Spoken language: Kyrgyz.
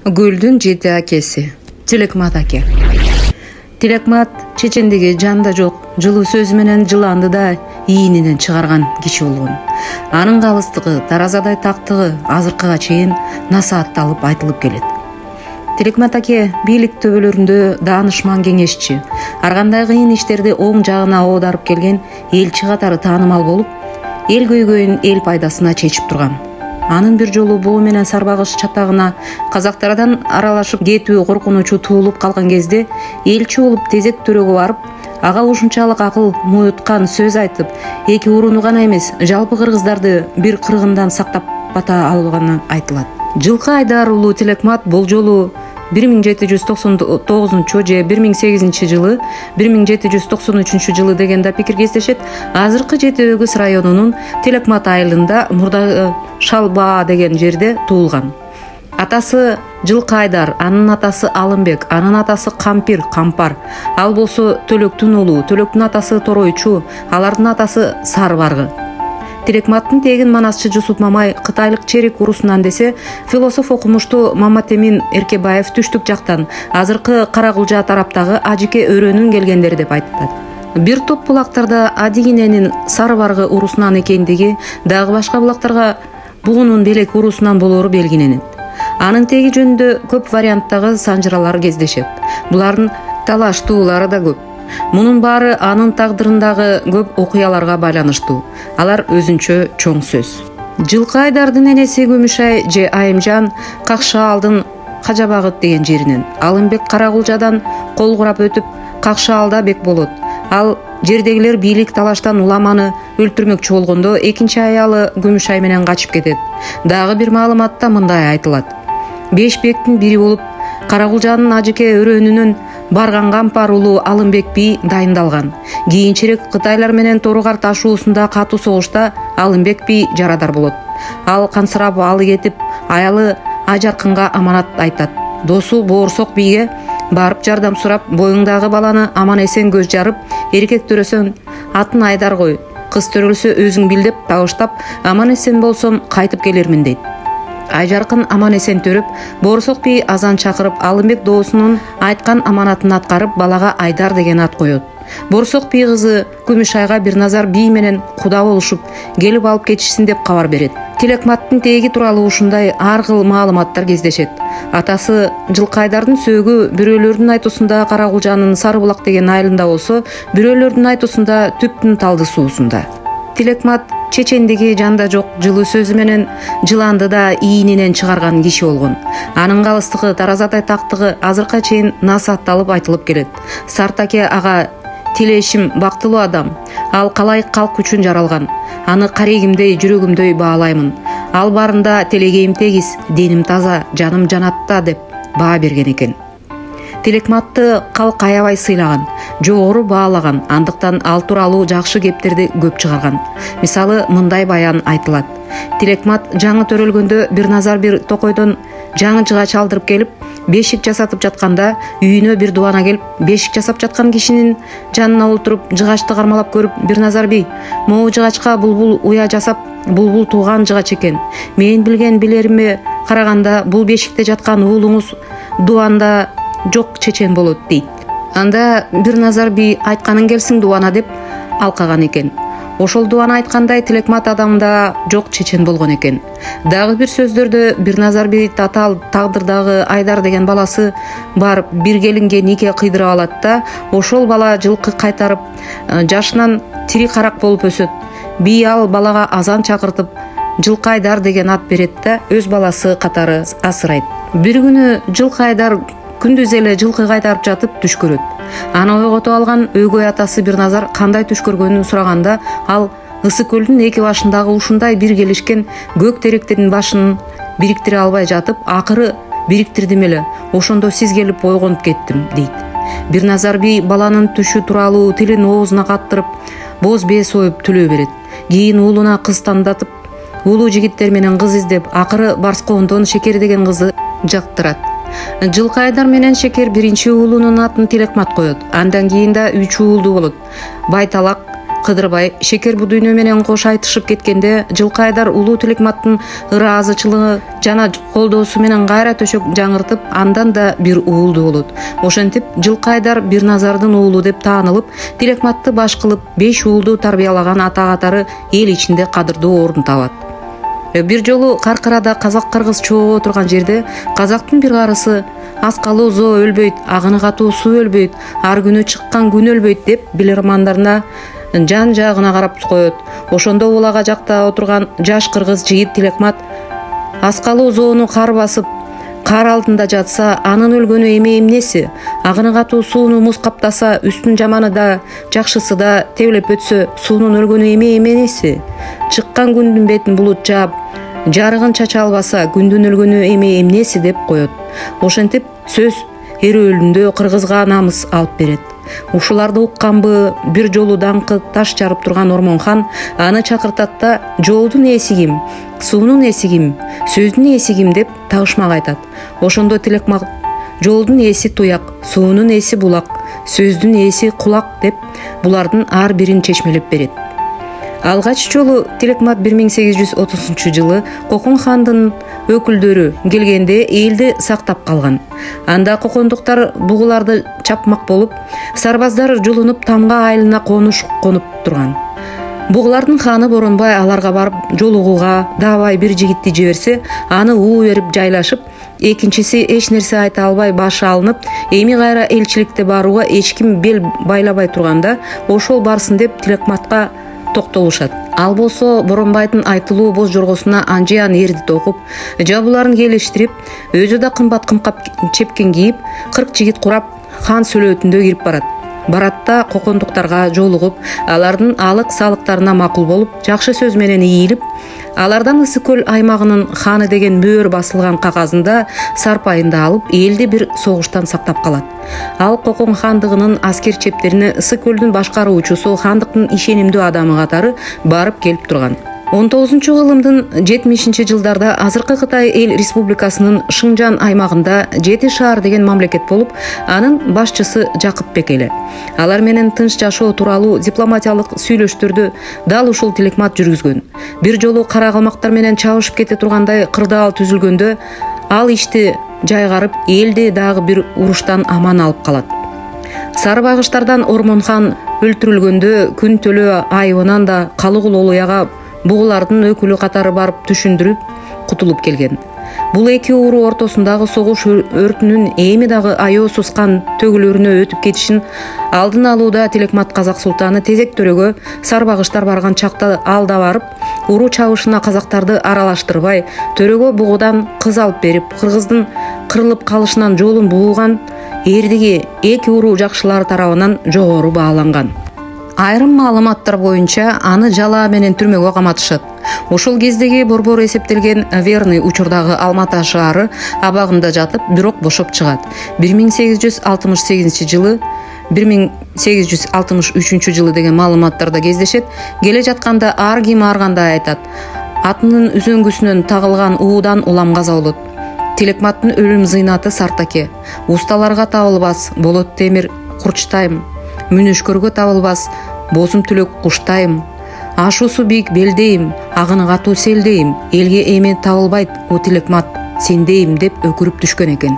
Гүлдүн 7 акеси. Тилекмат аке. Тилекмат чечендеги жанда жок, жылуу сөзү менен жыланды да ийининен чыгарган киши болгон. Анын калыстыгы, таразадай тактыгы азыркыга чейин насаатталып айтылып келет. Тилекмат аке бийлик төбөлөрүндө даанышман кеңешчи, ар кандай кыйын иштерди оң жагына оодарып келген элчи катары таанымал болуп, эл көйгөйүн эл пайдасына чечип турган. Анын бир жолу буу менен сарбагыш чатагына казактардан аралашып кетүү коркунучу туулуп калган кезде элчи болуп тезек төрөгө барып, ага ушунчалык акыл моюткан сөз айтып, эки урууну гана эмес, жалпы кыргыздарды бир кыргындан сактап бата алганы айтылат. Жылкы Айдар уулу Тилекмат бул жолу 1799 же 1008 жылы, 1793 жылы дегенде пикир кездешет. Азыркы Жети Өгүз районунун Тилекмат айылында мурдагы Шалбаа деген жерде туулган. Атасы Жылкы Айдар, анын атасы Алымбек, анын атасы Кампир, Кампар. Ал болсо Төлөктүн уулу, Төлөктүн атасы Торойчу, алардын атасы Сарбаргы. Тилекматтын тегин манасчы Жусуп Мамай кытайлык Черик урусунан десе, философ окумуштуу Маматемин Эркебаев түштүк жактан, азыркы Каракулжа тараптагы Ажике өрөөнүн келгендери деп айтат. Бир топ булактарда Адигиненин Сарбаргы урусунан экендиги, дагы башка булактарга Бугунун Белек урусунан болору белгиленет. Анын теги жөнүндө көп варианттагы санжыралар кездешет. Булардын талаштуулары да көп. Мунун баары анын тагдырындагы көп окуяларга байланыштуу. Алар өзүнчө чоң сөз. Жылкы Айдардын энеси Күмүшай же Айымжан Какшаалдын Кажабагыт деген жеринен, Алымбек Каракулжадан кол курап өтүп Какшаалда бек болот. Ал жердегилер бийлик талаштан уламаны өлтүрмөкчү болгондо экинчи аялы Күмүшай менен качып кетет. Дагы бир маалыматта мындай айтылат. 5 бектин бири болуп Каракулжанын Ажике өрөөнүнөн барган Кампар уулу Алымбек би дайындалган. Кийинчерээк Кытайлар менен Торугар ташуусунда катуу согушта Алымбек би жарадар болот. Ал кансырап алы кетип, аялы Ажаркынга аманат айтат. Досу Боорсок бийге барып жардам сурап, боюңдагы баланы аман эсен көз жарып, эркек төрөсөң атын Айдар кой, кыз төрөлсө өзүң бил деп табыштап, аман эсен болсом кайтып келермин дейт. Ажаркын аман эсен төрөп, Боорсок би азан чакырып, Алымбек доосунун айткан аманатын аткарып, балага Айдар деген ат коет. Боорсок би кызы Күмүшайга бир назар би менен куда болушуп, келип алып кетишсин деп кабар берет. Тилекматтын теги тууралуу ушундай ар кыл маалыматтар кездешет. Атасы Жылкы Айдардын сөөгү бирөөлөрдүн айтуусунда Каракулжанын Сарыбулак деген айылында болсо, бирөөлөрдүн айтуусунда Түптүн Талды суусунда. Тилекмат чечендеги жанда жок, жылуу сөзү менен жыланды да ийининен чыгарган киши болгон. Анын калыстыгы, таразадай тактыгы азыркыга чейин насаатталып айтылып келет. Сартаке ага тилешим бактылуу адам. Ал калайык калк үчүн жаралган. Аны карегимдей, жүрөгүмдөй баалаймын. Ал барында телегейим тегиз, деним таза, жаным жанатта деп баа берген экен. Тилекматты калк аябай сыйлаган, жогору баалаган, андыктан ал тууралуу жакшы кептерди көп чыгарган. Мисалы, мындай баян айтылат. Тилекмат жаңы төрөлгөндө бир назар бир токойдон жаңы жыгач алдырып келип, бешик жасатып жатканда үйүнө бир дубана келип, бешик жасап жаткан кишинин жанына отуруп, жыгачты кармалап көрүп, бир назар бий, могу жыгачка булбул уя жасап, булбул тууган жыгач экен. Мен билген билериме караганда бул бешикте жаткан уулуңуз дубанда жок чечен болот дейт. Анда бир назар би айтканың келсиң дубана деп алкаган экен. Ошол дубана айткандай Тилекмат адамда жок чечен болгон экен. Дагы бир сөздөрдө бир назар би татаал тагдырдагы Айдар деген баласы бар бир келинге нике кыйдырып алат да, ошол бала жылкы кайтарып, жашынан тири карак болуп өсөт. Би ал балага азан чакыртып, Жылкы Айдар деген ат берет да, өз баласы катары асырайт. Бир күнү Жылкы Айдар күндүз эле жылкы кайтарып жатып түш көрөт. Аны ойготуп алган өгөй атасы бир назар кандай түш көргөнүн сураганда, ал Ысык көлдүн эки башындагы ушундай бир келишкен көк теректердин башын бириктире албай жатып, акыры бириктирдим эле. Ошондо сиз келип ойгонуп кеттим дейт. Бир назар би баланын түшү тууралуу тилин оозуна каттырып, боз бээ союп түлөө берет. Кийин уулуна кыз тандатып, уулу жигиттер менен кыз издеп, акыры Барскоондон Шекер деген кызы жактырат. Жылкы Айдар менен Шекер биринчи уулунун атын Тилекмат коет. Андан кийин да 3 уулду болот. Байталак, Кыдырбай шекер бу дүйнө менен кош айтышып кеткенде Жылкы Айдар улуу Тилекматтын ыраазычылыгы жана колдоосу менен кайра төшөк жаңыртып, андан да бир уулду болот. Ошентип Жылкы Айдар Бир Назардын уулу деп таанылып, Тилекматты баш кылып 5 уулду тарбиялаган ата катары эл ичинде кадырдуу орун табат. Бир жолу Каркырада казак-кыргыз чогуу отурган жерде казактын бир карысы аскалуу зоо өлбөйт, агыны катуу суу өлбөйт, ар күнү чыккан күн өлбөйт деп билермандарына жан жагына карап коет. Ошондо улага жакта отурган жаш кыргыз жигит Тилекмат аскалуу зоону кар басып, кар алдында жатса, анын өлгөнү эмнеси? Агыны катуу сууну муз каптаса, үстүн жаманы да, жакшысы да тебилеп өтсө, суунун өлгөнү эмнеси? Чыккан күндүн бетин булут жаап, жарыгын чача албаса, күндүн өлгөнү эмнеси деп коет. Ошентип сөз эрөөлүндө кыргызга намыс алып берет. Ушуларды укканбы, бир жолу даңкы таш жарып турган Ормонхан аны чакыртат да жоодун ээси ким, суунун ээси ким, сөздүн ээси ким деп табышмак айтат. Ошондо Тилекмат жолдун ээси туяк, суунун ээси булак, сөздүн ээси кулак деп булардын ар бирин чечмелеп берет. Алгач жолу Тилекмат 1830-жылы Кокон хандын өкүлдөрү келгенде элди сактап калган. Анда кокондуктар бугуларды чапмак болуп, сарбаздар жулунуп Тамга айылына конуп турган. Бугулардын ханы Боронбай аларга барып жолугууга даабай бир жигитти жиберсе, аны уу берип жайлашып, экинчиси эч нерсе айта албай башы алынып, эми кайра элчиликте барууга эч ким бел байлабай турганда, ошол барсын деп Тилекматка токтолушат. Ал болсо Боронбайдын айтылуу боз жоргосуна анжыян эрди токуп, жабууларын келиштирип, өзү да кымбат кымкап чепкен кийип, 40 жигит курап хан сүлөөтүндө кирип барат. Баратта кокондуктарга жолугуп, алардын алык салыктарына макул болуп, жакшы сөз менен ийилип, алардан Ысык көл аймагынын ханы деген мөөр басылган кагазында сарпайында алып, элди бир согуштан сактап калат. Ал Кокон хандыгынын аскер чептерине Ысык көлдүн башкаруучусу, хандыктын ишенимдүү адамы катары барып келип турган. 19-кылымдын 70-жылдарда азыркы Кытай эл республикасынын Шыңжан аймагында 7 шаар деген мамлекет болуп, анын башчысы Жакыпбек эле. Алар менен тынч жашоо тууралуу дипломатиялык сүйлөштөрдү дал ушул Тилекмат жүргүзгөн. Бир жолу кара калмактар менен чабышып кете тургандай кырдаал түзүлгөндө, ал ишти жайгарып, элди дагы бир уруштан аман алып калат. Сарбагыштардан Ормонхан өлтүрүлгөндө Күн Төлө айыбынан да Калыгул Олуяга бугулардын өкүлү катары барып түшүндүрүп кутулуп келген. Бул эки ууру ортосундагы согуш өртүнүн эми дагы аеосуз кан төгүлөрүнө өтүп кетишин алдын алууда Тилекмат казак султаны Тезек төрөгө сарбагыштар барган чакта алда барып, уру чабышына казактарды аралаштырбай, төрөгө бугудан кыз алып берип, кыргыздын кырылып калышынан жолун бууган эрдиги эки уру жакшылары тарабынан жогору бааланган. Айрым маалыматтар боюнча аны жалаа менен түрмөгө каматышат. Ошол кездеги борбор эсептелген Верный учурдагы Алматы шаары абагында жатып, бирок бошоп чыгат. 1868-жылы 1863-жылы деген маалыматтарда кездешет. Келе жатканда ар ким ар кандай айтат. Атынын үзөңгүсүнөн тагылган уудан улам каза болот. Тилекматтын өлүм зыйнаты Сартаке. Усталарга табылбас болот темир курчтайм. Мүнөшкөргө табылбас бозум түлөк куштайм. Ашуусу бийик белдейм, агыны катуу селдейм. Элге эми табылбайт о Тилекмат, сендейм деп өкүрүп түшкөн экен.